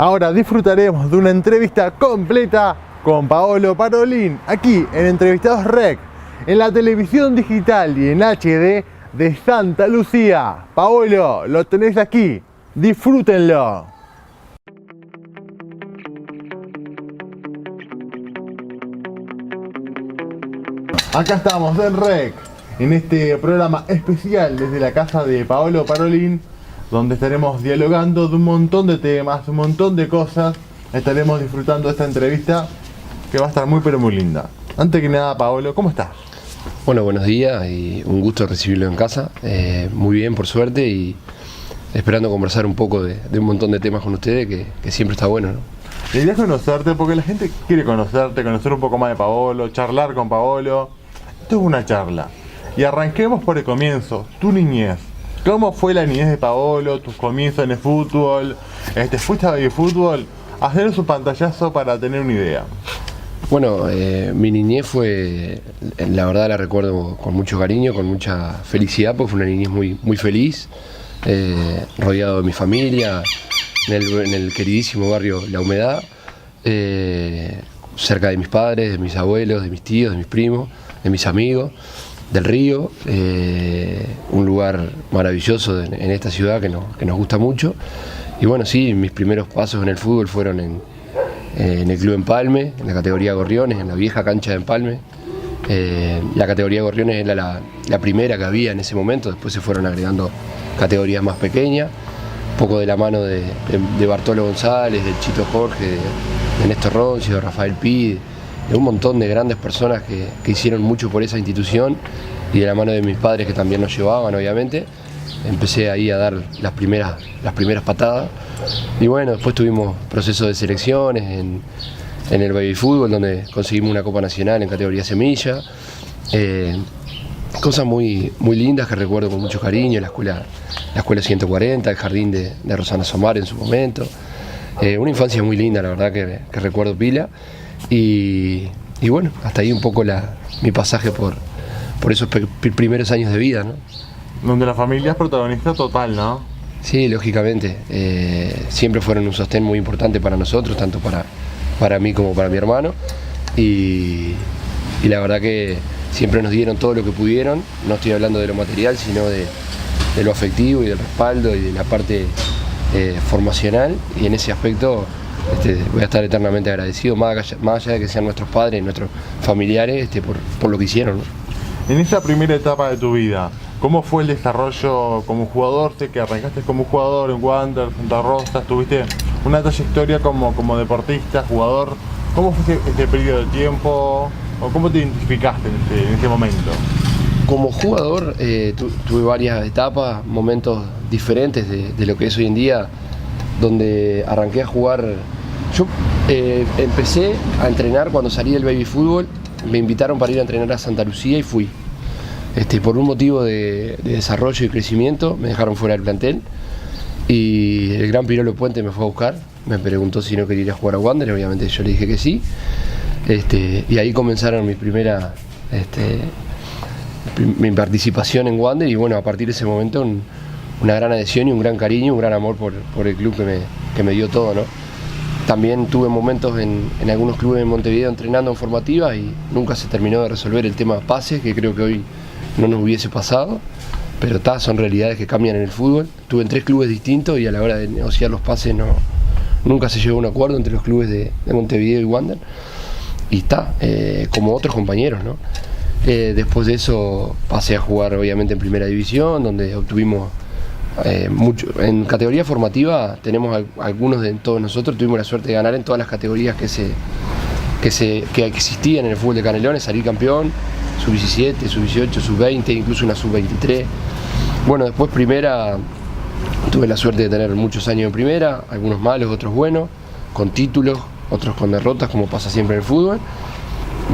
Ahora disfrutaremos de una entrevista completa con Paolo Parolin, aquí en Entrevistados Rec, en la televisión digital y en HD de Santa Lucía. Paolo, lo tenés aquí, disfrútenlo. Acá estamos en Rec, en este programa especial desde la casa de Paolo Parolin, donde estaremos dialogando de un montón de temas, un montón de cosas. Estaremos disfrutando de esta entrevista que va a estar muy pero muy linda. Antes que nada, Paolo, ¿cómo estás? Bueno, buenos días y un gusto recibirlo en casa. Muy bien, por suerte, y esperando conversar un poco de un montón de temas con ustedes, que siempre está bueno, ¿no? La idea es conocerte porque la gente quiere conocerte, conocer un poco más de Paolo, charlar con Paolo. Esto es una charla. Y arranquemos por el comienzo, tu niñez. ¿Cómo fue la niñez de Paolo, tus comienzos en el fútbol? ¿Fuiste a ver fútbol? Hacer un pantallazo para tener una idea. Bueno, mi niñez fue, la verdad la recuerdo con mucho cariño, con mucha felicidad, porque fue una niñez muy feliz, rodeado de mi familia, en el queridísimo barrio La Humedad, cerca de mis padres, de mis abuelos, de mis tíos, de mis primos, de mis amigos, del río, un lugar maravilloso en esta ciudad que nos gusta mucho. Y bueno, sí, mis primeros pasos en el fútbol fueron en el club Empalme, en la categoría Gorriones, en la vieja cancha de Empalme. La categoría Gorriones era la primera que había en ese momento, después se fueron agregando categorías más pequeñas, un poco de la mano de Bartolo González, del Chito Jorge, de Néstor Roncio, de Rafael Pid, de un montón de grandes personas que hicieron mucho por esa institución, y de la mano de mis padres, que también nos llevaban, obviamente. Empecé ahí a dar las primeras patadas, y bueno, después tuvimos procesos de selecciones en el baby fútbol, donde conseguimos una Copa Nacional en categoría semilla, cosas muy lindas que recuerdo con mucho cariño, la escuela 140, el jardín de Rosana Somar en su momento, una infancia muy linda, la verdad, que recuerdo pila, y bueno, hasta ahí un poco mi pasaje por esos primeros años de vida, ¿no? Donde la familia es protagonista total, ¿no? Sí, lógicamente. Siempre fueron un sostén muy importante para nosotros, tanto para mí como para mi hermano. Y la verdad que siempre nos dieron todo lo que pudieron. No estoy hablando de lo material, sino de lo afectivo y del respaldo y de la parte formacional. Y en ese aspecto voy a estar eternamente agradecido, más allá de que sean nuestros padres, nuestros familiares, por lo que hicieron, ¿no? En esa primera etapa de tu vida, ¿cómo fue el desarrollo como jugador? Sé que arrancaste como jugador en Wander, Santa Rosa, tuviste una trayectoria como deportista, jugador. ¿Cómo fue este periodo de tiempo? ¿O cómo te identificaste en ese momento? Como jugador tuve varias etapas, momentos diferentes de lo que es hoy en día, donde arranqué a jugar. Yo empecé a entrenar cuando salí del baby fútbol. Me invitaron para ir a entrenar a Santa Lucía y fui. Por un motivo de desarrollo y crecimiento me dejaron fuera del plantel, y el gran Pirolo Puente me fue a buscar, me preguntó si no quería ir a jugar a Wander, obviamente yo le dije que sí, y ahí comenzaron mi participación en Wander, y bueno, a partir de ese momento una gran adhesión y un gran cariño, un gran amor por el club que me dio todo, ¿no? También tuve momentos en algunos clubes de Montevideo entrenando en formativa, y nunca se terminó de resolver el tema pases, que creo que hoy no nos hubiese pasado, pero son realidades que cambian en el fútbol. Estuve en 3 clubes distintos, y a la hora de negociar los pases nunca se llegó a un acuerdo entre los clubes de Montevideo y Wander, y como otros compañeros, ¿no? Después de eso pasé a jugar obviamente en primera división, donde obtuvimos en categoría formativa. Tenemos algunos de todos nosotros, tuvimos la suerte de ganar en todas las categorías que existían en el fútbol de Canelones, salir campeón, sub-17, sub-18, sub-20, incluso una sub-23. Bueno, después primera, tuve la suerte de tener muchos años en primera, algunos malos, otros buenos, con títulos, otros con derrotas, como pasa siempre en el fútbol.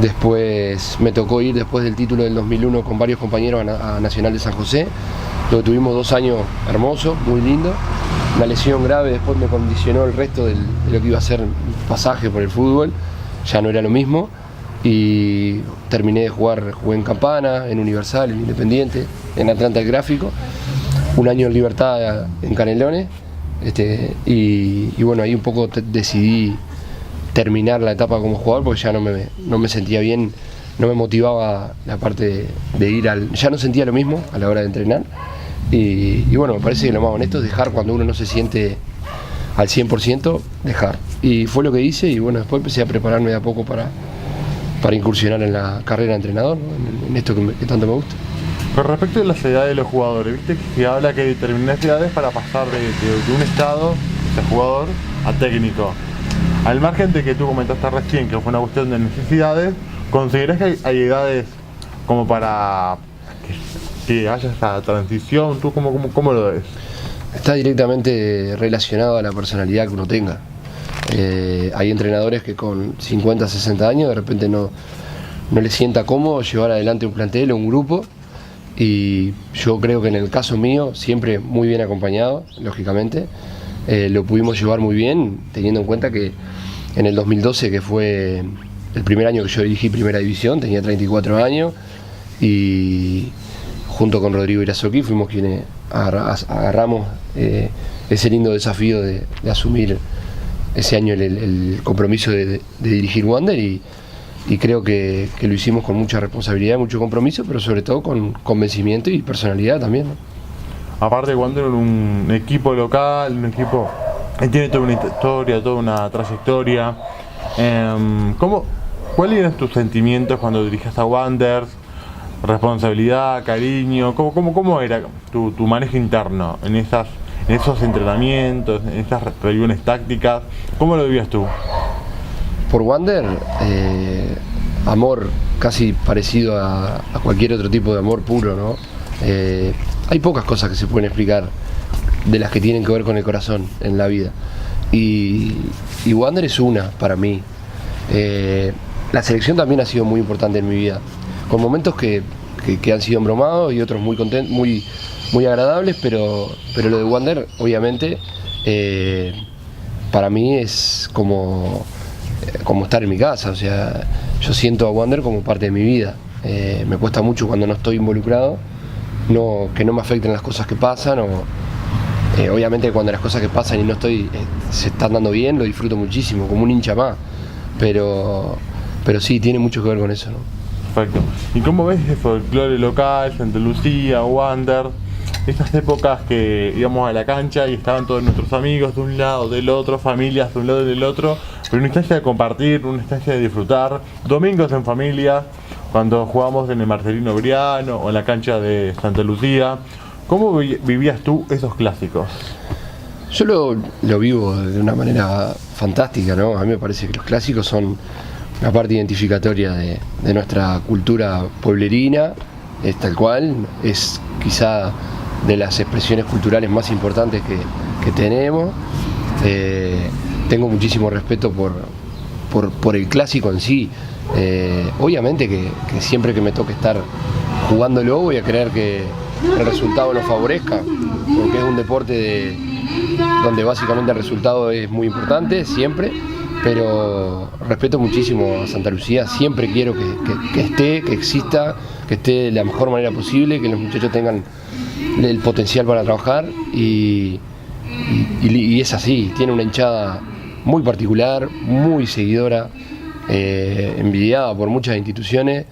Después me tocó ir, después del título del 2001, con varios compañeros a Nacional de San José, donde tuvimos 2 años hermosos, muy lindos. Una lesión grave después me condicionó el resto de lo que iba a ser mi pasaje por el fútbol, ya no era lo mismo, y terminé de jugué en Campana, en Universal, en Independiente, en Atlanta el Gráfico, un año en Libertad en Canelones, Y bueno, ahí un poco decidí terminar la etapa como jugador porque ya no me sentía bien, no me motivaba la parte de ir ya no sentía lo mismo a la hora de entrenar. Y bueno, me parece que lo más honesto es dejar cuando uno no se siente al 100%, dejar. Y fue lo que hice y bueno, después empecé a prepararme de a poco para incursionar en la carrera de entrenador, ¿no? en esto que tanto me gusta. Con respecto a las edades de los jugadores, viste que se habla que hay determinadas edades para pasar de un estado, de jugador, a técnico. Al margen de que tú comentaste recién que fue una cuestión de necesidades, ¿considerás que hay edades como para que haya esa transición? ¿Tú cómo lo ves? Está directamente relacionado a la personalidad que uno tenga. Hay entrenadores que con 50, 60 años de repente no les sienta cómodo llevar adelante un plantel o un grupo, y yo creo que en el caso mío, siempre muy bien acompañado, lógicamente, lo pudimos llevar muy bien, teniendo en cuenta que en el 2012, que fue el primer año que yo dirigí Primera División, tenía 34 años, y junto con Rodrigo Irazoqui fuimos quienes agarramos ese lindo desafío de asumir ese año el compromiso de dirigir Wander, y creo que lo hicimos con mucha responsabilidad, mucho compromiso, pero sobre todo con convencimiento y personalidad también, ¿no? Aparte, Wander es un equipo local, un equipo que tiene toda una historia, toda una trayectoria. ¿Cuáles eran tus sentimientos cuando dirigías a Wander? ¿Responsabilidad, cariño? ¿Cómo era tu manejo interno en esos entrenamientos, en esas reuniones tácticas? ¿Cómo lo vivías tú? Por Wander, amor casi parecido a cualquier otro tipo de amor puro, ¿no? Hay pocas cosas que se pueden explicar de las que tienen que ver con el corazón en la vida. Y Wander es una para mí. La selección también ha sido muy importante en mi vida, con momentos que han sido embromados y otros muy contentos, muy agradables, pero lo de Wander, obviamente, para mí es como estar en mi casa. O sea, yo siento a Wander como parte de mi vida. Me cuesta mucho cuando no estoy involucrado, que no me afecten las cosas que pasan, obviamente cuando las cosas que pasan y no estoy se están dando bien, lo disfruto muchísimo, como un hincha más, pero sí, tiene mucho que ver con eso, ¿no? Perfecto. ¿Y cómo ves ese folclore local, Santa Lucía, Wander? Esas épocas que íbamos a la cancha y estaban todos nuestros amigos de un lado, del otro, familias de un lado y del otro, pero una instancia de compartir, una instancia de disfrutar, domingos en familia, cuando jugábamos en el Marcelino Briano o en la cancha de Santa Lucía. ¿Cómo vivías tú esos clásicos? Yo lo vivo de una manera fantástica, ¿no? A mí me parece que los clásicos son una parte identificatoria de nuestra cultura pueblerina, es tal cual, es quizá de las expresiones culturales más importantes que tenemos. Tengo muchísimo respeto por el clásico en sí. Obviamente que siempre que me toque estar jugándolo voy a querer que el resultado nos favorezca, porque es un deporte donde básicamente el resultado es muy importante, siempre, pero respeto muchísimo a Santa Lucía, siempre quiero que esté, que exista, que esté de la mejor manera posible, que los muchachos tengan el potencial para trabajar, y es así, tiene una hinchada muy particular, muy seguidora, envidiada por muchas instituciones.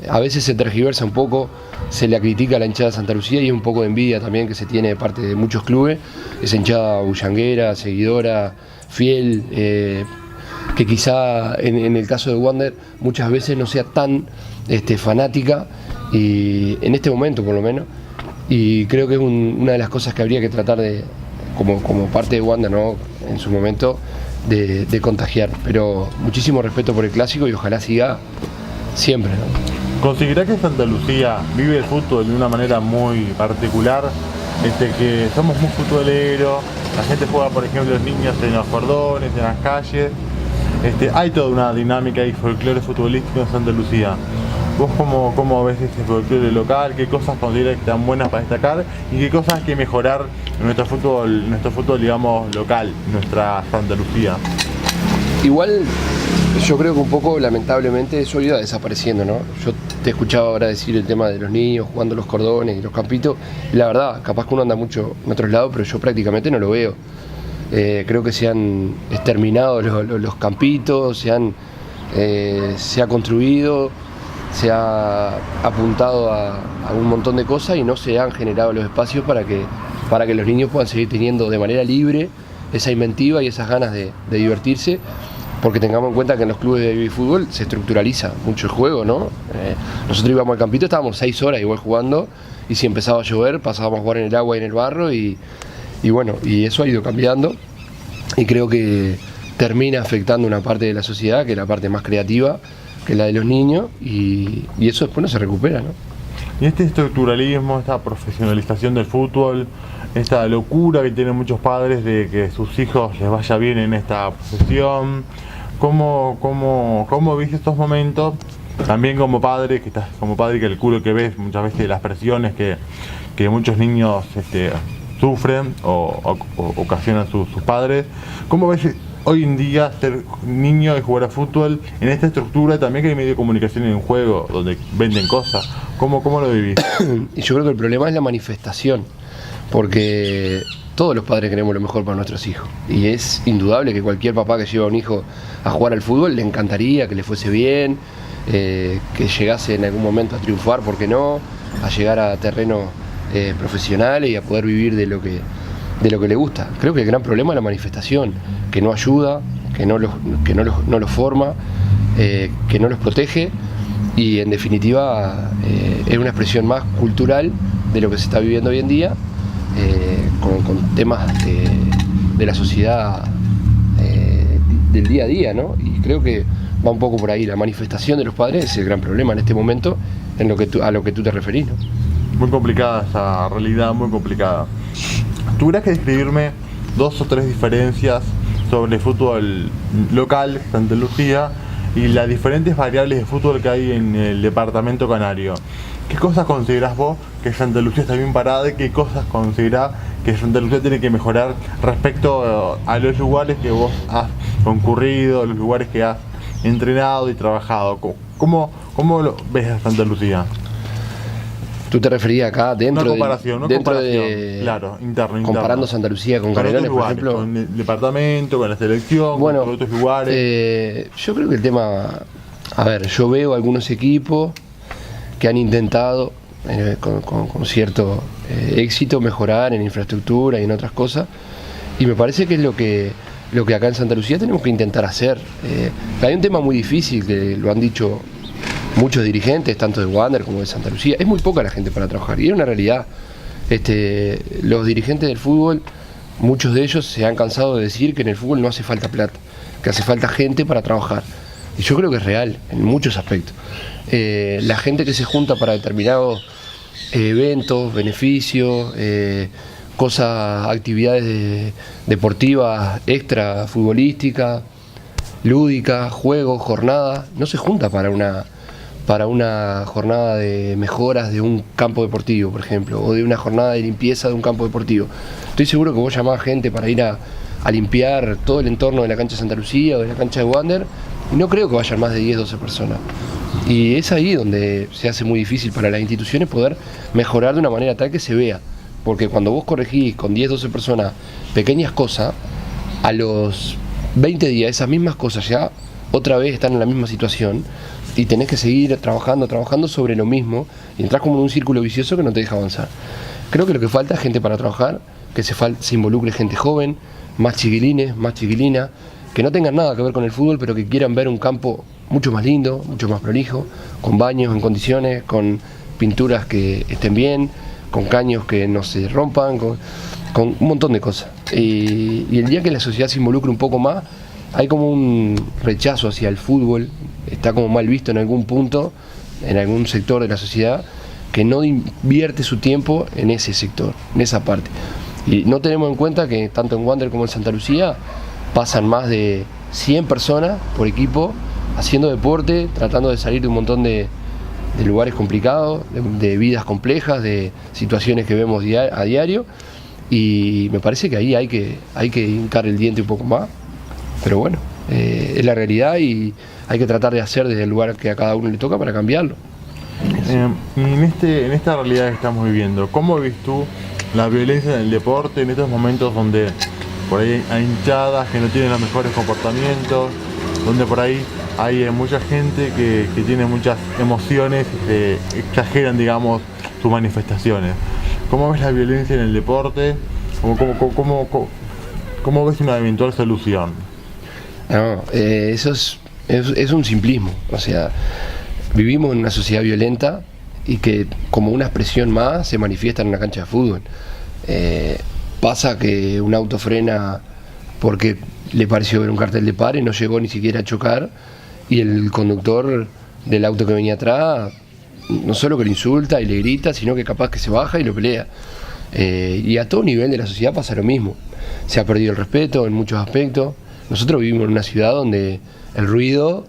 A veces se tergiversa un poco, se le critica a la hinchada de Santa Lucía, y es un poco de envidia también que se tiene de parte de muchos clubes, esa hinchada bullanguera, seguidora, fiel, que quizá en el caso de Wander muchas veces no sea tan fanática, y en este momento por lo menos, y creo que es una de las cosas que habría que tratar de, como parte de Wander, ¿no? En su momento, de contagiar. Pero muchísimo respeto por el clásico y ojalá siga siempre, ¿no? ¿Considerás que Santa Lucía vive el fútbol de una manera muy particular? Que somos muy futboleros, la gente juega, por ejemplo, los niños en los cordones, en las calles. Hay toda una dinámica y folclore futbolístico en Santa Lucía. ¿Vos cómo ves ese folclore local? ¿Qué cosas consideras que están buenas para destacar? ¿Y qué cosas hay que mejorar en nuestro fútbol, digamos, local, nuestra Santa Lucía? Igual, yo creo que un poco, lamentablemente, eso iba desapareciendo, ¿no? Yo te escuchaba ahora decir el tema de los niños jugando los cordones y los campitos, y la verdad, capaz que uno anda mucho en otros lados, pero yo prácticamente no lo veo. Creo que se han exterminado los campitos, se ha construido, se ha apuntado a un montón de cosas y no se han generado los espacios para que los niños puedan seguir teniendo de manera libre esa inventiva y esas ganas de divertirse, porque tengamos en cuenta que en los clubes de baby fútbol se estructuraliza mucho el juego, ¿no? Nosotros íbamos al campito, estábamos 6 horas igual jugando, y si empezaba a llover pasábamos a jugar en el agua y en el barro, y bueno, y eso ha ido cambiando, y creo que termina afectando una parte de la sociedad, que es la parte más creativa, que es la de los niños, y eso después no se recupera, ¿no? Y este estructuralismo, esta profesionalización del fútbol, esta locura que tienen muchos padres de que sus hijos les vaya bien en esta profesión, ¿cómo viste estos momentos? También como padre, que estás como padre y calculo que ves muchas veces las presiones que muchos niños sufren o ocasionan sus padres. ¿Cómo ves hoy en día ser niño y jugar a fútbol en esta estructura también que hay medio de comunicación en un juego donde venden cosas? ¿Cómo lo vivís? Y yo creo que el problema es la manifestación, porque todos los padres queremos lo mejor para nuestros hijos, y es indudable que cualquier papá que lleva a un hijo a jugar al fútbol le encantaría que le fuese bien, que llegase en algún momento a triunfar, ¿por qué no?, a llegar a terrenos profesionales y a poder vivir de lo que le gusta. Creo que el gran problema es la manifestación, que no ayuda, que no los forma, que no los protege, y en definitiva es una expresión más cultural de lo que se está viviendo hoy en día, con temas de la sociedad del día a día, ¿no? Y creo que va un poco por ahí. La manifestación de los padres es el gran problema en este momento, a lo que tú te referís, ¿no? Muy complicada esa realidad, muy complicada. ¿Tuvieras que describirme 2 o 3 diferencias sobre el fútbol local, Santa Lucía, y las diferentes variables de fútbol que hay en el departamento canario? ¿Qué cosas considerás vos que Santa Lucía está bien parada y qué cosas considerás que Santa Lucía tiene que mejorar respecto a los lugares que vos has concurrido, los lugares que has entrenado y trabajado? ¿Cómo lo ves a Santa Lucía? ¿Tú te referías acá dentro una comparación, claro, interno. Comparando Santa Lucía con Canelones, por ejemplo? Con el departamento, con la selección, bueno, con otros lugares. Yo creo que el tema... A ver, yo veo algunos equipos que han intentado con cierto éxito mejorar en infraestructura y en otras cosas, y me parece que es lo que acá en Santa Lucía tenemos que intentar hacer. Hay un tema muy difícil, que lo han dicho muchos dirigentes, tanto de Wander como de Santa Lucía. Es muy poca la gente para trabajar, y es una realidad. Los dirigentes del fútbol, muchos de ellos se han cansado de decir que en el fútbol no hace falta plata, que hace falta gente para trabajar. Y yo creo que es real en muchos aspectos. La gente que se junta para determinados eventos, beneficios, cosas, actividades deportivas, extra futbolísticas, lúdicas, juegos, jornadas, no se junta para una jornada de mejoras de un campo deportivo, por ejemplo, o de una jornada de limpieza de un campo deportivo. Estoy seguro que vos llamás gente para ir a limpiar todo el entorno de la cancha de Santa Lucía o de la cancha de Wander, y no creo que vayan más de 10, 12 personas. Y es ahí donde se hace muy difícil para las instituciones poder mejorar de una manera tal que se vea. Porque cuando vos corregís con 10, 12 personas pequeñas cosas, a los 20 días esas mismas cosas ya otra vez están en la misma situación, y tenés que seguir trabajando sobre lo mismo, y entras como en un círculo vicioso que no te deja avanzar. Creo que lo que falta es gente para trabajar, que se involucre gente joven, más chiquilines, más chiquilinas, que no tengan nada que ver con el fútbol, pero que quieran ver un campo mucho más lindo, mucho más prolijo, con baños en condiciones, con pinturas que estén bien, con caños que no se rompan, con un montón de cosas. Y el día que la sociedad se involucre un poco más, hay como un rechazo hacia el fútbol, está como mal visto en algún punto, en algún sector de la sociedad, que no invierte su tiempo en ese sector, en esa parte. Y no tenemos en cuenta que tanto en Wander como en Santa Lucía pasan más de 100 personas por equipo haciendo deporte, tratando de salir de un montón de lugares complicados, de vidas complejas, de situaciones que vemos a diario, y me parece que ahí hay que hincar el diente un poco más, pero bueno, es la realidad y hay que tratar de hacer desde el lugar que a cada uno le toca para cambiarlo. Y en esta realidad que estamos viviendo, ¿cómo ves tú la violencia en el deporte en estos momentos donde por ahí hay hinchadas que no tienen los mejores comportamientos, donde por ahí hay mucha gente que tiene muchas emociones y se exageran, digamos, sus manifestaciones. ¿Cómo ves la violencia en el deporte? ¿Cómo ves una eventual solución? No, eso es un simplismo. O sea, vivimos en una sociedad violenta y que como una expresión más se manifiesta en una cancha de fútbol. Pasa que un auto frena porque le pareció ver un cartel de pare, no llegó ni siquiera a chocar, y el conductor del auto que venía atrás no solo que le insulta y le grita, sino que capaz que se baja y lo pelea. Y a todo nivel de la sociedad pasa lo mismo. Se ha perdido el respeto en muchos aspectos. Nosotros vivimos en una ciudad donde el ruido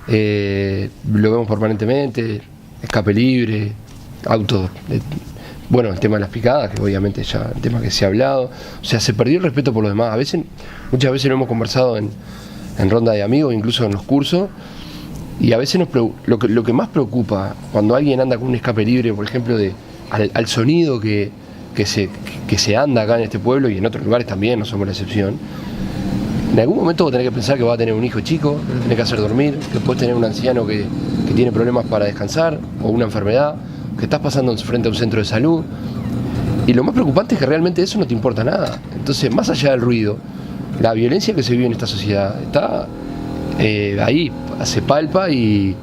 lo vemos permanentemente, escape libre, autos, bueno, el tema de las picadas, que obviamente ya el tema que se ha hablado. O sea, se perdió el respeto por los demás. Muchas veces lo hemos conversado en ronda de amigos, incluso en los cursos, y a veces lo que más preocupa cuando alguien anda con un escape libre, por ejemplo, al sonido que se anda acá en este pueblo y en otros lugares también, no somos la excepción. En algún momento vos tenés que pensar que vas a tener un hijo chico, tenés que hacer dormir, que puedes tener un anciano que tiene problemas para descansar, o una enfermedad, que estás pasando frente a un centro de salud. Y lo más preocupante es que realmente eso no te importa nada. Entonces, más allá del ruido, la violencia que se vive en esta sociedad está ahí, se palpa, y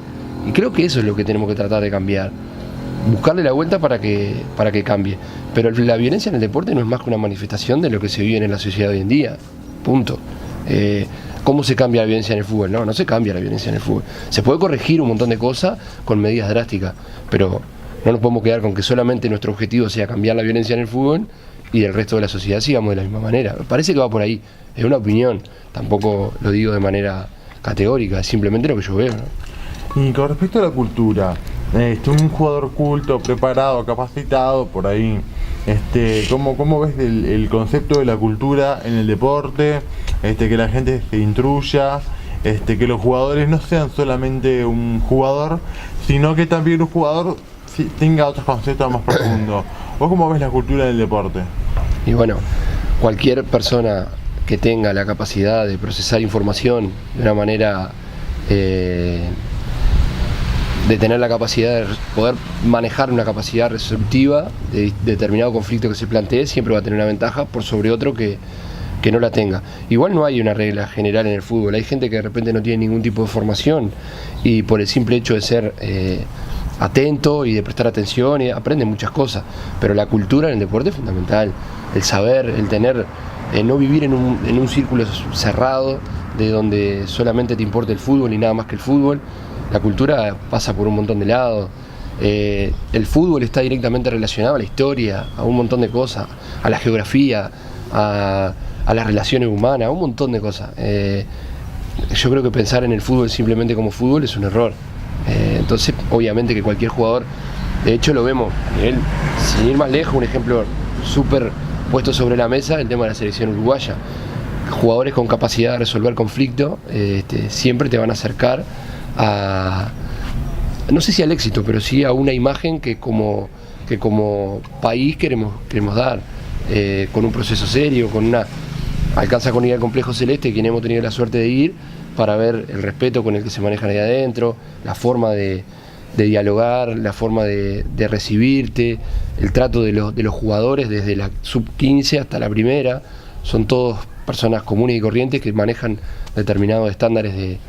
creo que eso es lo que tenemos que tratar de cambiar. Buscarle la vuelta para que cambie. Pero la violencia en el deporte no es más que una manifestación de lo que se vive en la sociedad hoy en día. Punto. ¿Cómo se cambia la violencia en el fútbol? No se cambia la violencia en el fútbol. Se puede corregir un montón de cosas con medidas drásticas, pero no nos podemos quedar con que solamente nuestro objetivo sea cambiar la violencia en el fútbol y el resto de la sociedad sigamos de la misma manera. Me parece que va por ahí. Es una opinión. Tampoco lo digo de manera categórica, es simplemente lo que yo veo, ¿no? Y con respecto a la cultura, un jugador culto, preparado, capacitado, por ahí, ¿cómo ves el concepto de la cultura en el deporte? Que la gente se instruya, que los jugadores no sean solamente un jugador, sino que también un jugador tenga otros conceptos más profundos. ¿Vos cómo ves la cultura del deporte? Y bueno, cualquier persona que tenga la capacidad de procesar información de una manera, de tener la capacidad de poder manejar una capacidad resolutiva de determinado conflicto que se plantee, siempre va a tener una ventaja por sobre otro que no la tenga. Igual no hay una regla general en el fútbol. Hay gente que de repente no tiene ningún tipo de formación y por el simple hecho de ser atento y de prestar atención aprende muchas cosas. Pero la cultura en el deporte es fundamental. El saber, el tener, no vivir en un círculo cerrado de donde solamente te importa el fútbol y nada más que el fútbol. La cultura pasa por un montón de lados. El fútbol está directamente relacionado a la historia, a un montón de cosas, a la geografía, a las relaciones humanas, a un montón de cosas. Yo creo que pensar en el fútbol simplemente como fútbol es un error. Entonces, obviamente que cualquier jugador, de hecho lo vemos a nivel, sin ir más lejos, un ejemplo súper puesto sobre la mesa, el tema de la selección uruguaya. Jugadores con capacidad de resolver conflictos siempre te van a acercar a, no sé si al éxito, pero sí a una imagen que como país queremos dar, con un proceso serio, alcanza con ir al Complejo Celeste, quien hemos tenido la suerte de ir, para ver el respeto con el que se manejan ahí adentro, la forma de dialogar, la forma de recibirte, el trato de los jugadores desde la sub-15 hasta la primera. Son todos personas comunes y corrientes que manejan determinados estándares de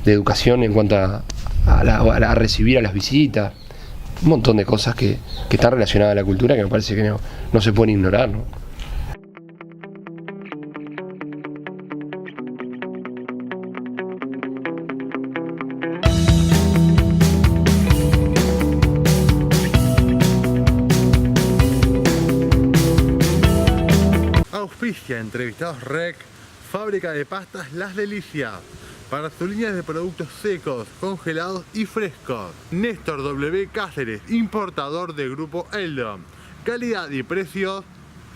educación en cuanto a recibir a las visitas. Un montón de cosas que están relacionadas a la cultura que me parece que no se pueden ignorar, ¿no? Auspicia Entrevistados Rec, fábrica de pastas Las Delicias, para sus líneas de productos secos, congelados y frescos. Néstor W. Cáceres, importador del grupo Eldon. Calidad y precios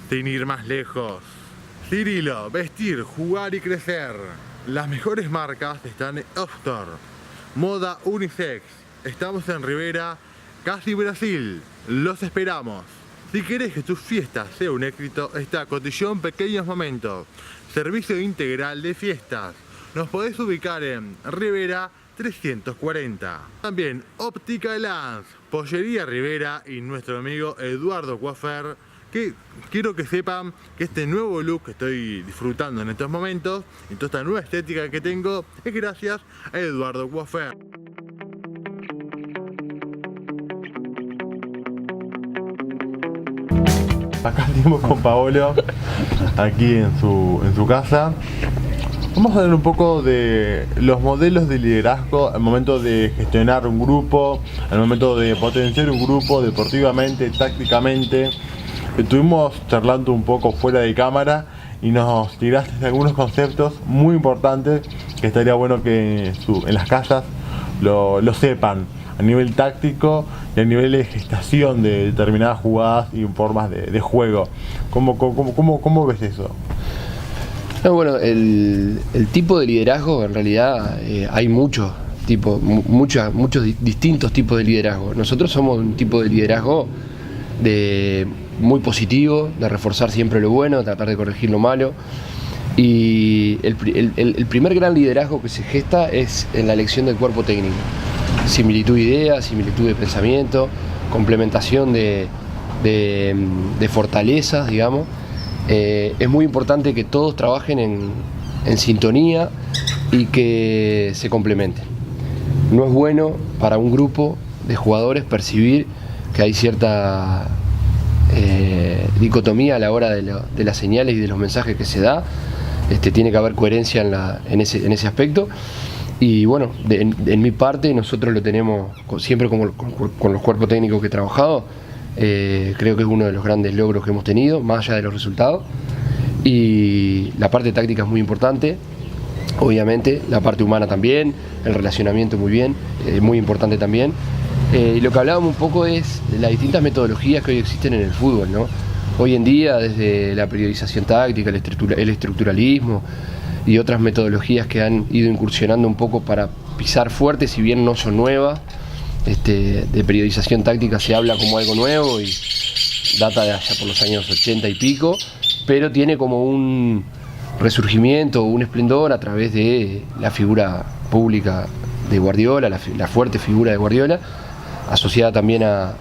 sin ir más lejos. Cirilo, vestir, jugar y crecer. Las mejores marcas están en Offstore. Moda unisex. Estamos en Rivera, casi Brasil. Los esperamos. Si querés que tu fiesta sea un éxito, está Cotillón Pequeños Momentos. servicio integral de fiestas. Nos podés ubicar en Rivera 340. También Óptica Lance, Pollería Rivera y nuestro amigo Eduardo Coiffeur, que quiero que sepan que este nuevo look que estoy disfrutando en estos momentos y toda esta nueva estética que tengo es gracias a Eduardo Coiffeur. Acá estamos con Paolo, aquí en su casa. Vamos a hablar un poco de los modelos de liderazgo al momento de gestionar un grupo, al momento de potenciar un grupo deportivamente, tácticamente. Estuvimos charlando un poco fuera de cámara y nos tiraste algunos conceptos muy importantes que estaría bueno que en las casas lo sepan a nivel táctico y a nivel de gestación de determinadas jugadas y formas de juego. ¿Cómo ves eso? No, bueno, el tipo de liderazgo, en realidad hay muchos distintos tipos de liderazgo. Nosotros somos un tipo de liderazgo muy positivo, de reforzar siempre lo bueno, de tratar de corregir lo malo. Y el primer gran liderazgo que se gesta es en la elección del cuerpo técnico. Similitud de ideas, similitud de pensamiento, complementación de fortalezas, digamos. Es muy importante que todos trabajen en sintonía y que se complementen. No es bueno para un grupo de jugadores percibir que hay cierta dicotomía a la hora de las señales y de los mensajes que se da. Tiene que haber coherencia en ese aspecto. Y bueno, en mi parte nosotros lo tenemos siempre con los cuerpos técnicos que he trabajado. Creo que es uno de los grandes logros que hemos tenido, más allá de los resultados. Y la parte táctica es muy importante, obviamente, la parte humana también, el relacionamiento muy importante también. Y lo que hablábamos un poco es de las distintas metodologías que hoy existen en el fútbol, ¿no? Hoy en día, desde la periodización táctica, el estructuralismo y otras metodologías que han ido incursionando un poco para pisar fuerte, si bien no son nuevas. De periodización táctica se habla como algo nuevo y data de allá por los años 80 y pico, pero tiene como un resurgimiento, un esplendor a través de la figura pública de Guardiola, la fuerte figura de Guardiola, asociada también a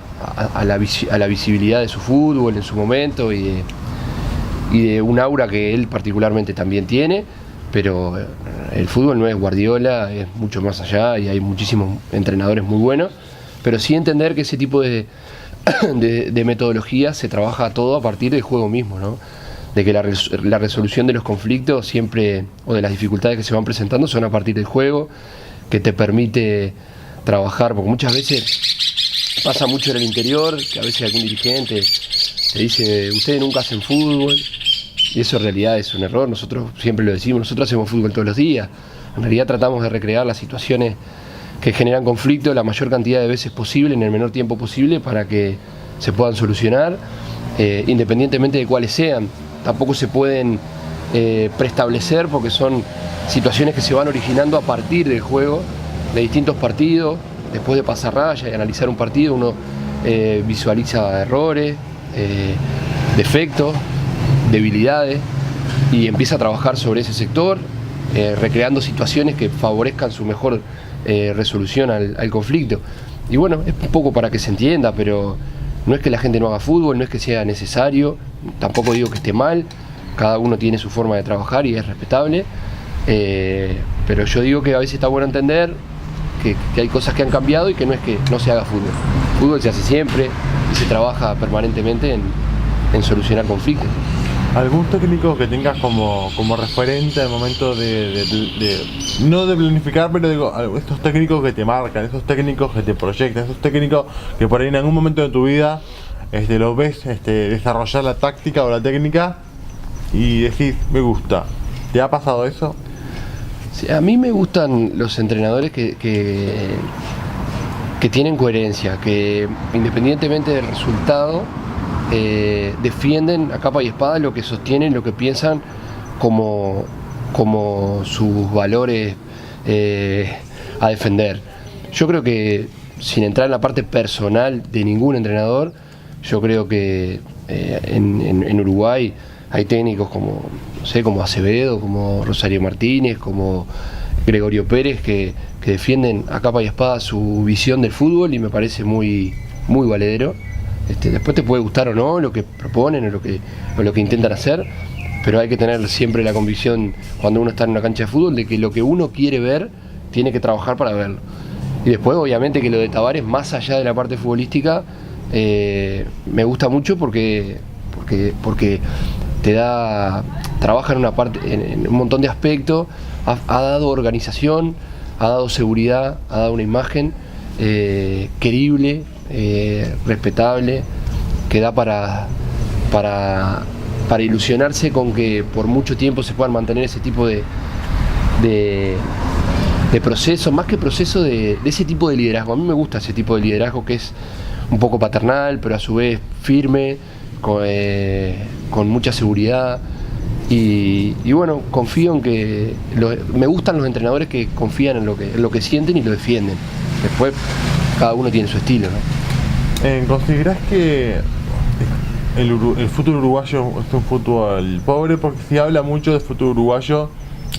la visibilidad de su fútbol en su momento y de un aura que él particularmente también tiene. Pero el fútbol no es Guardiola, es mucho más allá y hay muchísimos entrenadores muy buenos, pero sí entender que ese tipo de metodología se trabaja todo a partir del juego mismo, ¿no? De que la resolución de los conflictos siempre, o de las dificultades que se van presentando, son a partir del juego, que te permite trabajar, porque muchas veces pasa mucho en el interior, que a veces algún dirigente te dice, ustedes nunca hacen fútbol. Y eso en realidad es un error, nosotros siempre lo decimos, nosotros hacemos fútbol todos los días. En realidad tratamos de recrear las situaciones que generan conflicto la mayor cantidad de veces posible, en el menor tiempo posible, para que se puedan solucionar, independientemente de cuáles sean. Tampoco se pueden preestablecer porque son situaciones que se van originando a partir del juego, de distintos partidos. Después de pasar raya y analizar un partido, uno visualiza errores, defectos, debilidades y empieza a trabajar sobre ese sector, recreando situaciones que favorezcan su mejor resolución al conflicto. Y bueno, es un poco para que se entienda, pero no es que la gente no haga fútbol, no es que sea necesario, tampoco digo que esté mal, cada uno tiene su forma de trabajar y es respetable, pero yo digo que a veces está bueno entender que hay cosas que han cambiado y que no es que no se haga fútbol. Fútbol se hace siempre y se trabaja permanentemente en solucionar conflictos. ¿Algún técnico que tengas como referente al momento no de planificar, pero digo, estos técnicos que te marcan, esos técnicos que te proyectan, esos técnicos que por ahí en algún momento de tu vida los ves desarrollar la táctica o la técnica y decís, me gusta? ¿Te ha pasado eso? Sí, a mí me gustan los entrenadores que tienen coherencia, que independientemente del resultado, defienden a capa y espada lo que sostienen, lo que piensan como sus valores a defender. Yo creo que, sin entrar en la parte personal de ningún entrenador, yo creo que en Uruguay Hay técnicos como, no sé, como Acevedo, como Rosario Martínez, como Gregorio Pérez, que defienden a capa y espada su visión del fútbol y me parece muy, muy valedero. Después te puede gustar o no lo que proponen o lo que intentan hacer, pero hay que tener siempre la convicción cuando uno está en una cancha de fútbol de que lo que uno quiere ver tiene que trabajar para verlo. Y después obviamente que lo de Tabárez, más allá de la parte futbolística, me gusta mucho porque trabaja en una parte, en un montón de aspectos, ha dado organización, ha dado seguridad, ha dado una imagen querible, respetable, que da para ilusionarse con que por mucho tiempo se puedan mantener ese tipo de proceso, más que proceso de ese tipo de liderazgo. A mí me gusta ese tipo de liderazgo que es un poco paternal, pero a su vez firme, con mucha seguridad. Y bueno, confío en que me gustan los entrenadores que confían en lo que sienten y lo defienden. Después cada uno tiene su estilo, ¿no? ¿Considerás que el fútbol uruguayo es un fútbol pobre? Porque se habla mucho del fútbol uruguayo,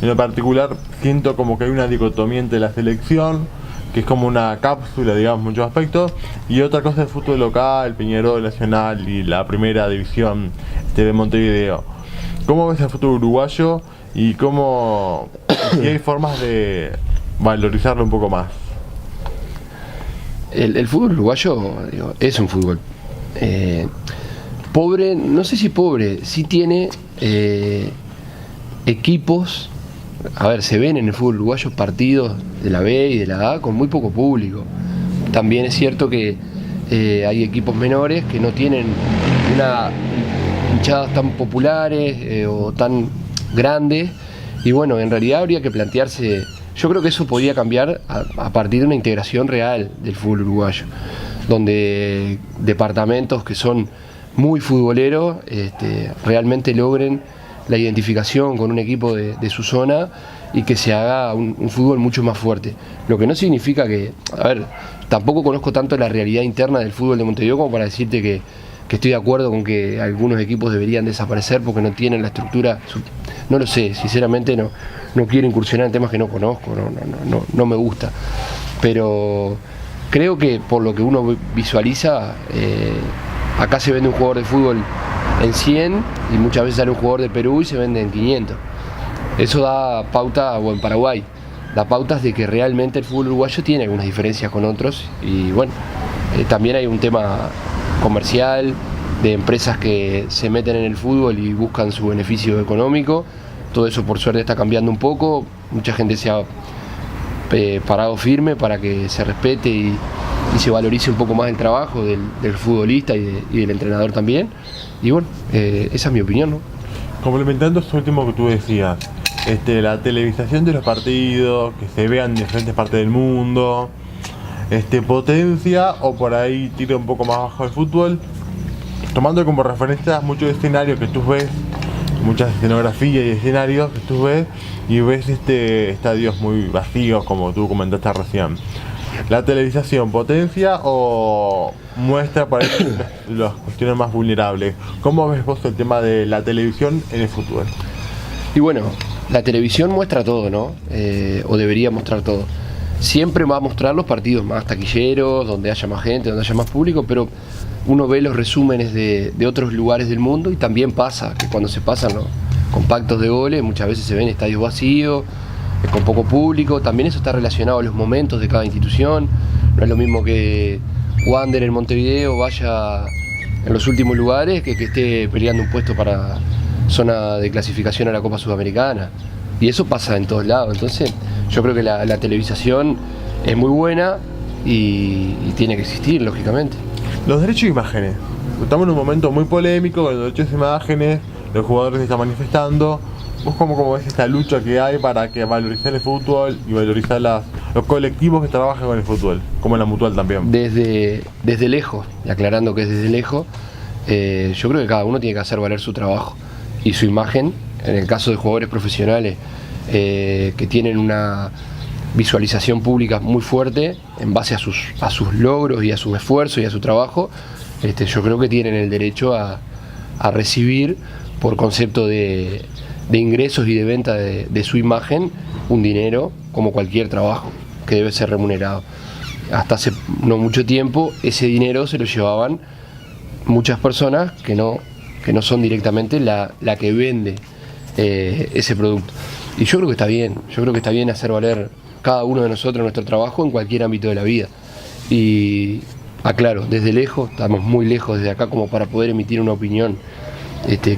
en lo particular siento como que hay una dicotomía entre la selección, que es como una cápsula, digamos, en muchos aspectos, y otra cosa es el fútbol local, Peñarol, Nacional y la primera división de Montevideo. ¿Cómo ves el fútbol uruguayo y si hay formas de valorizarlo un poco más? El fútbol uruguayo, digo, es un fútbol pobre, no sé si pobre, sí tiene equipos. A ver, se ven en el fútbol uruguayo partidos de la B y de la A con muy poco público. También es cierto que hay equipos menores que no tienen una hinchadas tan populares o tan grandes, y bueno, en realidad habría que plantearse, yo creo que eso podría cambiar a partir de una integración real del fútbol uruguayo, donde departamentos que son muy futboleros realmente logren la identificación con un equipo de su zona y que se haga un fútbol mucho más fuerte. Lo que no significa que, a ver, tampoco conozco tanto la realidad interna del fútbol de Montevideo como para decirte que estoy de acuerdo con que algunos equipos deberían desaparecer porque no tienen la estructura. No lo sé, sinceramente no quiero incursionar en temas que no conozco, no me gusta. Pero creo que por lo que uno visualiza, acá se vende un jugador de fútbol en 100 y muchas veces sale un jugador de Perú y se vende en 500. Eso da pauta, o en Paraguay, da pautas de que realmente el fútbol uruguayo tiene algunas diferencias con otros, y bueno, también hay un tema comercial, de empresas que se meten en el fútbol y buscan su beneficio económico. Todo eso por suerte está cambiando un poco, mucha gente se ha parado firme para que se respete y se valorice un poco más el trabajo del futbolista y del entrenador también. Y bueno, esa es mi opinión, ¿no? Complementando esto último que tú decías, la televisación de los partidos, que se vean en diferentes partes del mundo, potencia o por ahí tira un poco más bajo el fútbol, tomando como referencia muchos escenarios que tú ves, muchas escenografías y escenarios que tú ves y ves estadios muy vacíos como tú comentaste recién. ¿La televisación potencia o muestra por ahí las cuestiones más vulnerables? ¿Cómo ves vos el tema de la televisión en el fútbol? Y bueno, la televisión muestra todo, ¿no? O debería mostrar todo. Siempre va a mostrar los partidos más taquilleros, donde haya más gente, donde haya más público, pero uno ve los resúmenes de otros lugares del mundo y también pasa que cuando se pasan los compactos de goles, muchas veces se ven estadios vacíos, con poco público. También eso está relacionado a los momentos de cada institución. No es lo mismo que Wander en Montevideo vaya en los últimos lugares que esté peleando un puesto para zona de clasificación a la Copa Sudamericana. Y eso pasa en todos lados. Entonces yo creo que la televisación es muy buena y tiene que existir, lógicamente. Los derechos de imágenes. Estamos en un momento muy polémico con los derechos de imágenes, los jugadores se están manifestando. ¿Vos cómo ves esta lucha que hay para que valorizar el fútbol y valorizar los colectivos que trabajan con el fútbol, como en la Mutual también? Desde lejos, y aclarando que es desde lejos, yo creo que cada uno tiene que hacer valer su trabajo y su imagen. En el caso de jugadores profesionales que tienen una visualización pública muy fuerte en base a sus logros y a sus esfuerzos y a su trabajo, yo creo que tienen el derecho a recibir por concepto de ingresos y de venta de su imagen, un dinero como cualquier trabajo que debe ser remunerado. Hasta hace no mucho tiempo ese dinero se lo llevaban muchas personas que no son directamente la que vende ese producto. Y yo creo que está bien hacer valer cada uno de nosotros nuestro trabajo en cualquier ámbito de la vida. Y aclaro, desde lejos, estamos muy lejos desde acá como para poder emitir una opinión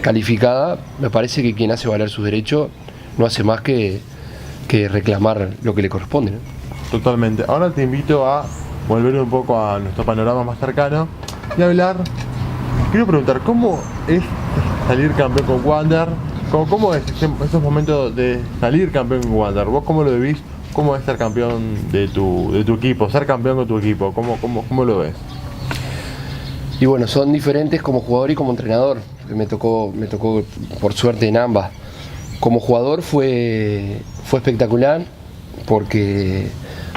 calificada. Me parece que quien hace valer sus derechos no hace más que reclamar lo que le corresponde, ¿no? Totalmente. Ahora te invito a volver un poco a nuestro panorama más cercano y hablar. Quiero preguntar, ¿cómo es salir campeón con Wander? ¿Cómo es esos momentos de salir campeón con Wander? ¿Vos cómo lo vivís? ¿Cómo es ser campeón de tu equipo? Ser campeón con tu equipo, ¿cómo lo ves? Y bueno, son diferentes como jugador y como entrenador. Me tocó por suerte en ambas. Como jugador fue espectacular porque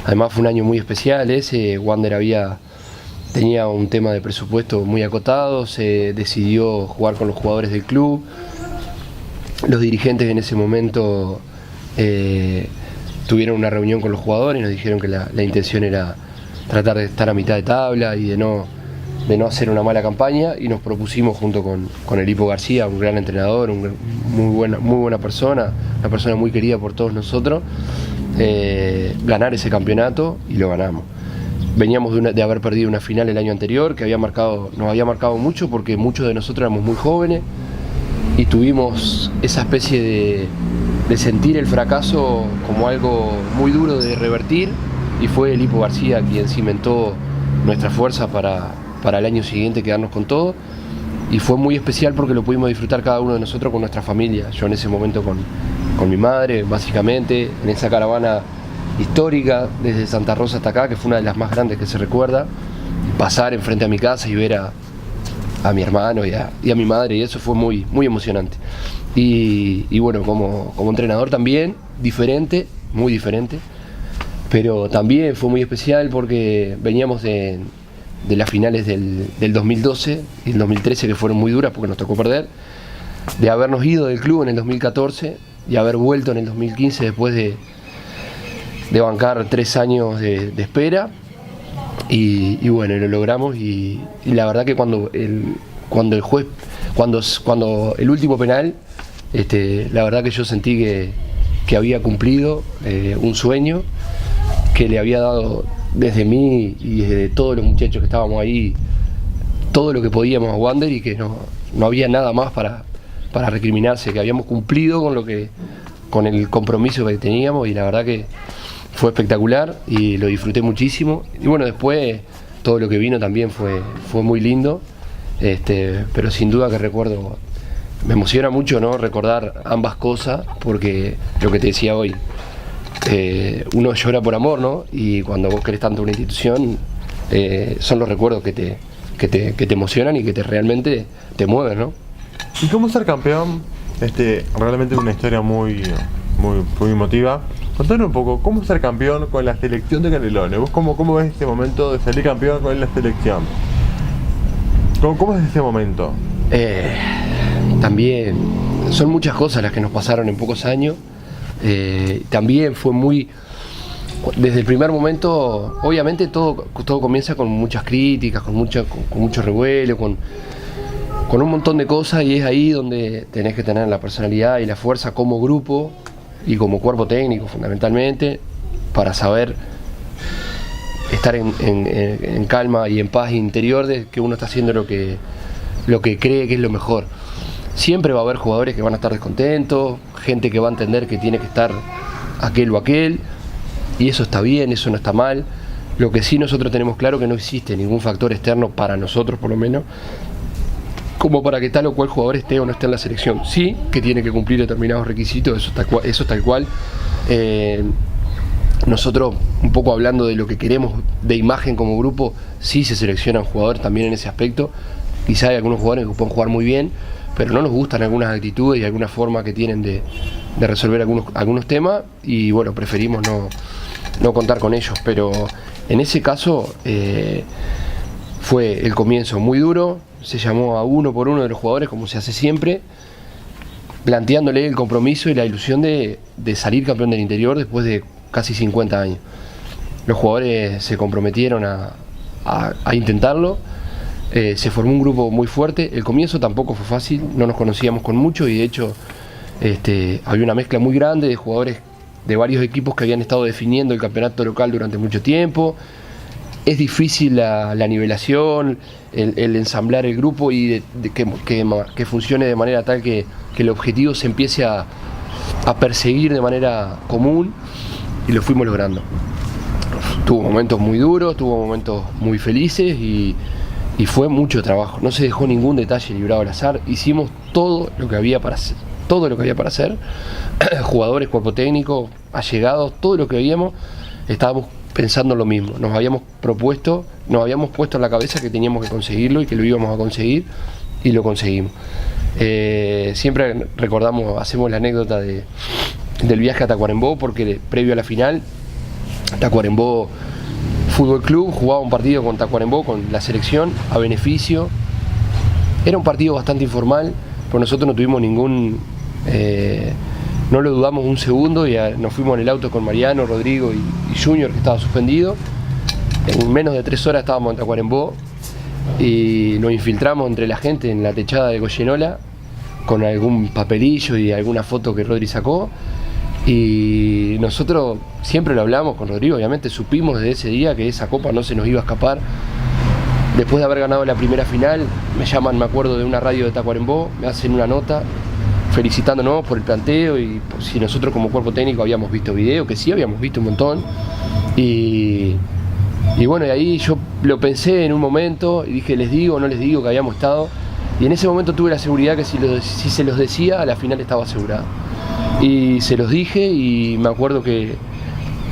además fue un año muy especial ese. Wander tenía un tema de presupuesto muy acotado, se decidió jugar con los jugadores del club. Los dirigentes en ese momento tuvieron una reunión con los jugadores y nos dijeron que la intención era tratar de estar a mitad de tabla y de no hacer una mala campaña, y nos propusimos junto con el Hipo García, un gran entrenador, muy buena persona, una persona muy querida por todos nosotros, ganar ese campeonato, y lo ganamos. Veníamos de haber perdido una final el año anterior que nos había marcado mucho porque muchos de nosotros éramos muy jóvenes y tuvimos esa especie de sentir el fracaso como algo muy duro de revertir, y fue el Hipo García quien cimentó nuestra fuerza para el año siguiente quedarnos con todo, y fue muy especial porque lo pudimos disfrutar cada uno de nosotros con nuestra familia. Yo en ese momento con mi madre, básicamente, en esa caravana histórica desde Santa Rosa hasta acá, que fue una de las más grandes que se recuerda, pasar enfrente a mi casa y ver a mi hermano y a mi madre, y eso fue muy, muy emocionante. Y bueno, como entrenador también, diferente, muy diferente, pero también fue muy especial porque veníamos de las finales del 2012 y el 2013, que fueron muy duras porque nos tocó perder, de habernos ido del club en el 2014 y haber vuelto en el 2015 después de bancar 3 años de espera, y bueno, lo logramos, y la verdad que cuando el juez, cuando el último penal, la verdad que yo sentí que había cumplido un sueño que le había dado desde mí y desde todos los muchachos que estábamos ahí todo lo que podíamos a Wander, y que no había nada más para recriminarse, que habíamos cumplido con el compromiso que teníamos, y la verdad que fue espectacular y lo disfruté muchísimo. Y bueno, después todo lo que vino también fue muy lindo, pero sin duda que recuerdo, me emociona mucho, ¿no?, recordar ambas cosas, porque lo que te decía hoy, uno llora por amor, ¿no? Y cuando vos querés tanto una institución, son los recuerdos que te emocionan y que realmente te mueven, ¿no? ¿Y cómo ser campeón? Realmente es una historia muy emotiva. Contanos un poco, ¿cómo ser campeón con la selección de Canelones? ¿Vos cómo ves ese momento de salir campeón con la selección? ¿Cómo es ese momento? También son muchas cosas las que nos pasaron en pocos años. También fue desde el primer momento, obviamente todo comienza con muchas críticas, con mucho revuelo, con un montón de cosas, y es ahí donde tenés que tener la personalidad y la fuerza como grupo y como cuerpo técnico, fundamentalmente, para saber estar en calma y en paz interior de que uno está haciendo lo que cree que es lo mejor. Siempre va a haber jugadores que van a estar descontentos, gente que va a entender que tiene que estar aquel o aquel, y eso está bien, eso no está mal. Lo que sí nosotros tenemos claro que no existe ningún factor externo, para nosotros por lo menos, como para que tal o cual jugador esté o no esté en la selección. Sí, que tiene que cumplir determinados requisitos, eso tal cual. Nosotros, un poco hablando de lo que queremos de imagen como grupo, sí se seleccionan jugadores también en ese aspecto. Quizá hay algunos jugadores que pueden jugar muy bien, pero no nos gustan algunas actitudes y alguna forma que tienen de resolver algunos temas, y bueno, preferimos no contar con ellos. Pero en ese caso fue el comienzo muy duro, se llamó a uno por uno de los jugadores, como se hace siempre, planteándole el compromiso y la ilusión de salir campeón del interior después de casi 50 años. Los jugadores se comprometieron a intentarlo. Se formó un grupo muy fuerte. El comienzo tampoco fue fácil, no nos conocíamos con mucho y de hecho había una mezcla muy grande de jugadores de varios equipos que habían estado definiendo el campeonato local durante mucho tiempo. Es difícil la nivelación, el ensamblar el grupo y que funcione de manera tal que el objetivo se empiece a perseguir de manera común, y lo fuimos logrando. Tuvo momentos muy duros, tuvo momentos muy felices y fue mucho trabajo. No se dejó ningún detalle librado al azar. Hicimos todo lo que había para hacer. Todo lo que había para hacer. Jugadores, cuerpo técnico, allegados, todo lo que veíamos, estábamos pensando lo mismo. Nos habíamos puesto en la cabeza que teníamos que conseguirlo y que lo íbamos a conseguir, y lo conseguimos. Siempre recordamos, hacemos la anécdota del viaje a Tacuarembó, porque previo a la final, Tacuarembó Fútbol Club jugaba un partido con Tacuarembó, con la selección, a beneficio. Era un partido bastante informal, pero nosotros no tuvimos no lo dudamos un segundo y nos fuimos en el auto con Mariano, Rodrigo y Junior, que estaba suspendido. En menos de 3 horas estábamos en Tacuarembó y nos infiltramos entre la gente en la techada de Goyenola con algún papelillo y alguna foto que Rodri sacó. Y nosotros siempre lo hablamos con Rodrigo, obviamente supimos desde ese día que esa copa no se nos iba a escapar. Después de haber ganado la primera final, me llaman, me acuerdo, de una radio de Tacuarembó, me hacen una nota felicitándonos por el planteo y por si nosotros como cuerpo técnico habíamos visto video, que sí habíamos visto un montón. Y bueno, y ahí yo lo pensé en un momento y dije, ¿les digo o no les digo que habíamos estado? Y en ese momento tuve la seguridad que si se los decía, a la final estaba asegurada. Y se los dije, y me acuerdo que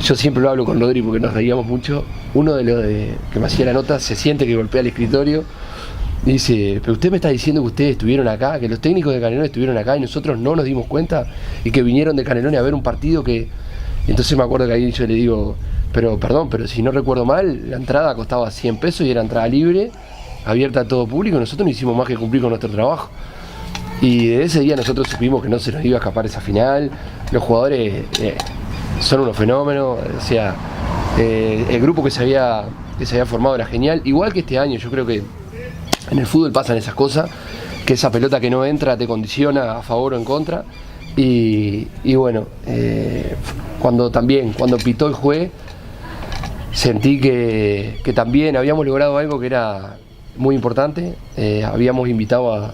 yo siempre lo hablo con Rodri porque nos reíamos mucho. Uno de los que me hacía la nota se siente que golpea el escritorio y dice, pero usted me está diciendo que ustedes estuvieron acá, que los técnicos de Canelones estuvieron acá y nosotros no nos dimos cuenta, y que vinieron de Canelones a ver un partido que... Entonces me acuerdo que ahí yo le digo, pero perdón, pero si no recuerdo mal, la entrada costaba 100 pesos y era entrada libre, abierta a todo público, y nosotros no hicimos más que cumplir con nuestro trabajo. Y de ese día nosotros supimos que no se nos iba a escapar esa final. Los jugadores son unos fenómenos, o sea, el grupo que se había formado era genial. Igual que este año, yo creo que en el fútbol pasan esas cosas, que esa pelota que no entra te condiciona a favor o en contra. Y bueno, cuando pitó el juez, sentí que también habíamos logrado algo que era muy importante. Habíamos invitado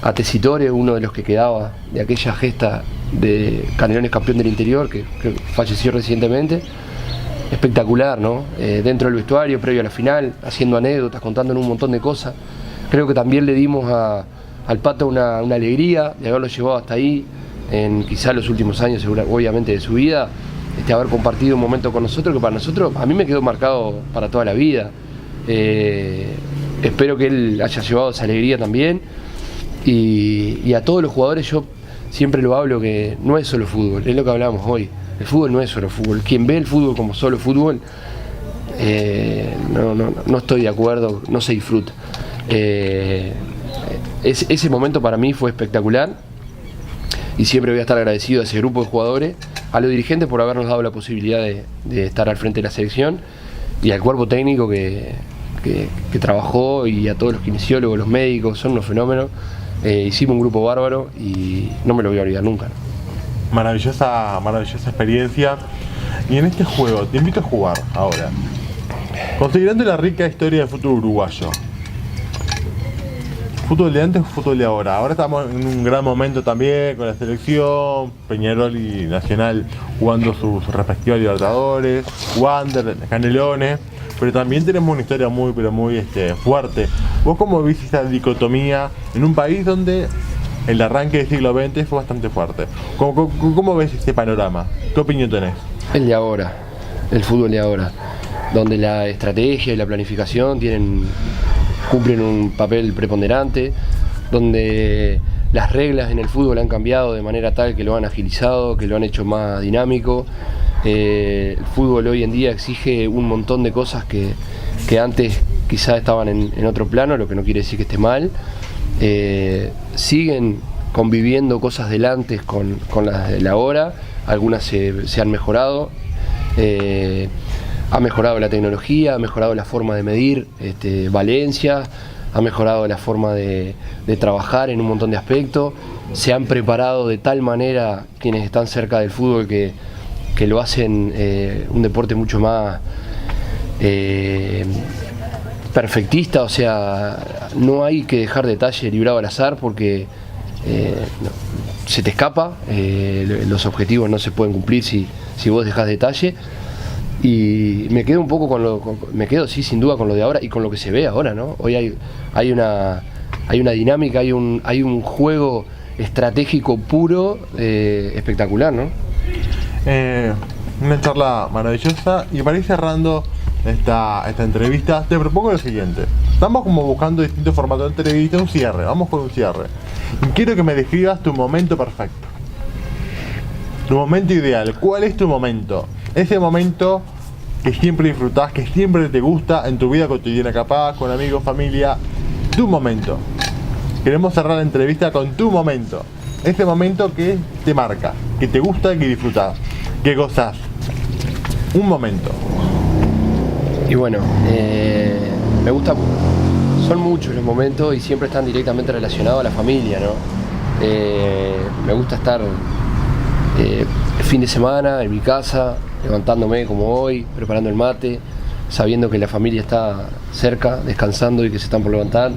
a Tessitore, uno de los que quedaba de aquella gesta de Canelones campeón del interior, que falleció recientemente. Espectacular, ¿no? Dentro del vestuario, previo a la final, haciendo anécdotas, contándonos un montón de cosas. Creo que también le dimos al Pato una alegría de haberlo llevado hasta ahí, en quizá los últimos años, obviamente, de su vida, haber compartido un momento con nosotros, que para nosotros, a mí me quedó marcado para toda la vida. Espero que él haya llevado esa alegría también. Y a todos los jugadores yo siempre lo hablo, que no es solo fútbol, es lo que hablábamos hoy. El fútbol no es solo fútbol. Quien ve el fútbol como solo fútbol, no estoy de acuerdo, no se disfruta. Ese momento para mí fue espectacular y siempre voy a estar agradecido a ese grupo de jugadores, a los dirigentes por habernos dado la posibilidad de estar al frente de la selección, y al cuerpo técnico que trabajó, y a todos los kinesiólogos, los médicos, son unos fenómenos. Hicimos un grupo bárbaro y no me lo voy a olvidar nunca, ¿no? Maravillosa experiencia. Y en este juego, te invito a jugar ahora. Considerando la rica historia del fútbol uruguayo, fútbol de antes, fútbol de ahora. Ahora estamos en un gran momento también con la selección, Peñarol y Nacional jugando sus respectivos Libertadores, Wander, Canelones, pero también tenemos una historia muy fuerte. ¿Vos cómo viste esta dicotomía en un país donde el arranque del siglo XX fue bastante fuerte? ¿Cómo ves este panorama? ¿Qué opinión tenés? El de ahora, el fútbol de ahora, donde la estrategia y la planificación cumplen un papel preponderante, donde las reglas en el fútbol han cambiado de manera tal que lo han agilizado, que lo han hecho más dinámico. El fútbol hoy en día exige un montón de cosas que antes quizás estaban en otro plano, lo que no quiere decir que esté mal. Siguen conviviendo cosas del antes con las del ahora, algunas se han mejorado. Ha mejorado la tecnología, ha mejorado la forma de medir valencias, ha mejorado la forma de trabajar en un montón de aspectos. Se han preparado de tal manera quienes están cerca del fútbol que lo hacen un deporte mucho más perfectista, o sea, no hay que dejar detalle librado al azar porque se te escapa, los objetivos no se pueden cumplir si vos dejás detalle. Y me quedo un poco me quedo sí, sin duda con lo de ahora y con lo que se ve ahora, ¿no? Hoy hay una dinámica, hay un juego estratégico puro, espectacular, ¿no? Una charla maravillosa, y para ir cerrando esta entrevista te propongo lo siguiente. Estamos como buscando distintos formatos de entrevista, un cierre, vamos con un cierre. Y quiero que me describas tu momento perfecto, tu momento ideal. ¿Cuál es tu momento? Ese momento que siempre disfrutás, que siempre te gusta en tu vida cotidiana, capaz, con amigos, familia. Tu momento. Queremos cerrar la entrevista con tu momento. Ese momento que te marca, que te gusta, que disfrutás, que gozás. Un momento. Y bueno, me gusta, son muchos los momentos y siempre están directamente relacionados a la familia, ¿no? Me gusta estar el fin de semana en mi casa, levantándome como hoy, preparando el mate, sabiendo que la familia está cerca, descansando y que se están por levantar.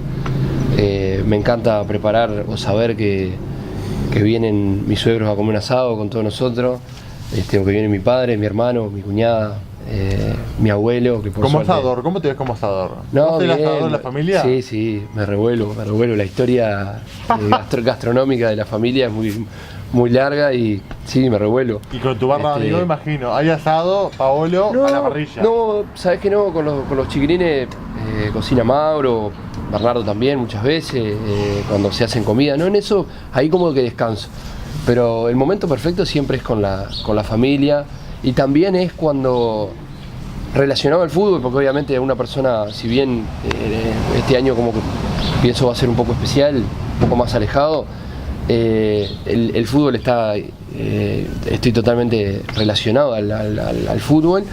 Me encanta preparar o saber que vienen mis suegros a comer un asado con todos nosotros, o que viene mi padre, mi hermano, mi cuñada, mi abuelo. Que por como suerte... asador, ¿cómo te ves como asador? No, ¿Sos el bien, asador de la familia? Sí, me revuelvo. La historia gastronómica de la familia es muy larga y sí, me revuelvo. Y con tu barra de amigo, imagino, hay asado, Paolo, a la parrilla. No, sabes que no, con los chiquilines cocina Mauro, Bernardo también muchas veces, cuando se hacen comida, no en eso, ahí como que descanso. Pero el momento perfecto siempre es con la familia, y también es cuando relacionado al fútbol, porque obviamente una persona, si bien este año como que pienso va a ser un poco especial, un poco más alejado, el fútbol está, estoy totalmente relacionado al fútbol.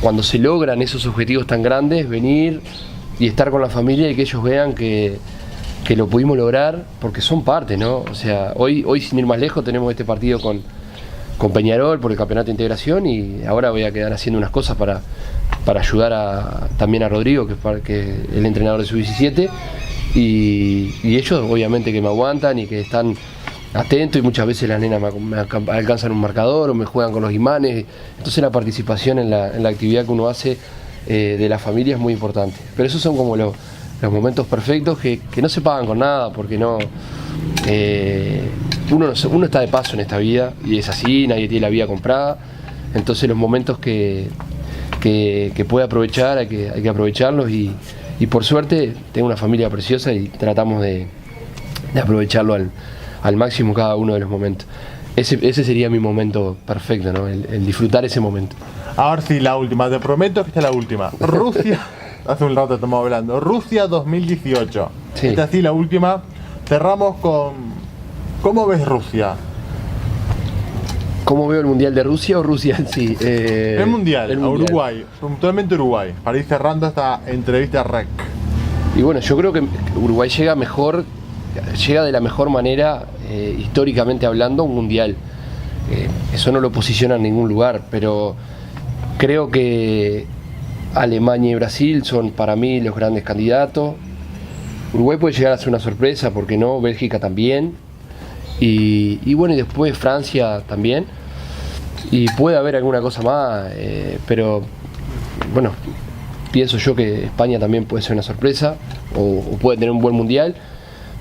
Cuando se logran esos objetivos tan grandes, venir y estar con la familia y que ellos vean que lo pudimos lograr, porque son parte, ¿no? O sea, hoy sin ir más lejos tenemos este partido con Peñarol por el campeonato de integración, y ahora voy a quedar haciendo unas cosas para ayudar también a Rodrigo, que es el entrenador de Sub-17, y ellos obviamente que me aguantan y que están atentos, y muchas veces las nenas me alcanzan un marcador o me juegan con los imanes. Entonces la participación en la actividad que uno hace de la familia es muy importante. Pero esos son como los momentos perfectos que no se pagan con nada, porque uno está de paso en esta vida y es así, nadie tiene la vida comprada. Entonces los momentos que puede aprovechar hay que aprovecharlos, y por suerte tengo una familia preciosa y tratamos de aprovecharlo al máximo cada uno de los momentos. Ese sería mi momento perfecto, ¿no? El disfrutar ese momento. Ahora sí, la última, te prometo que esta es la última. Rusia, hace un rato estamos hablando, Rusia 2018. Sí. Esta sí, la última. Cerramos con, ¿cómo ves Rusia? ¿Cómo veo el Mundial de Rusia o Rusia en sí? El Mundial, a Uruguay, puntualmente Uruguay, para ir cerrando esta entrevista rec. Y bueno, yo creo que Uruguay llega de la mejor manera, históricamente hablando, a un Mundial. Eso no lo posiciona en ningún lugar, pero creo que Alemania y Brasil son para mí los grandes candidatos. Uruguay puede llegar a ser una sorpresa, ¿por qué no? Bélgica también. Y bueno, y después Francia también. Y puede haber alguna cosa más, pero bueno, pienso yo que España también puede ser una sorpresa, o puede tener un buen mundial,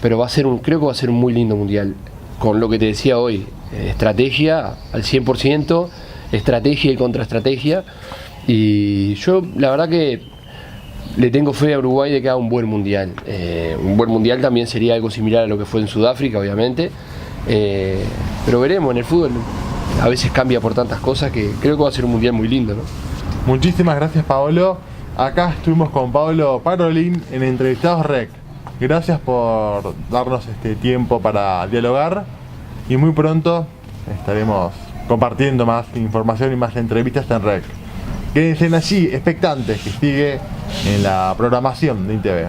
pero creo que va a ser un muy lindo mundial. Con lo que te decía hoy, estrategia al 100%, estrategia y contraestrategia. Y yo la verdad que le tengo fe a Uruguay de que haga un buen mundial. Un buen mundial también sería algo similar a lo que fue en Sudáfrica, obviamente. Pero veremos, en el fútbol a veces cambia por tantas cosas que creo que va a ser un mundial muy lindo, ¿no? Muchísimas gracias, Paolo. Acá estuvimos con Paolo Parolin en Entrevistados Rec. gracias por darnos este tiempo para dialogar y muy pronto estaremos compartiendo más información y más entrevistas en REC. Quédense allí, expectantes, que sigue en la programación de INTV.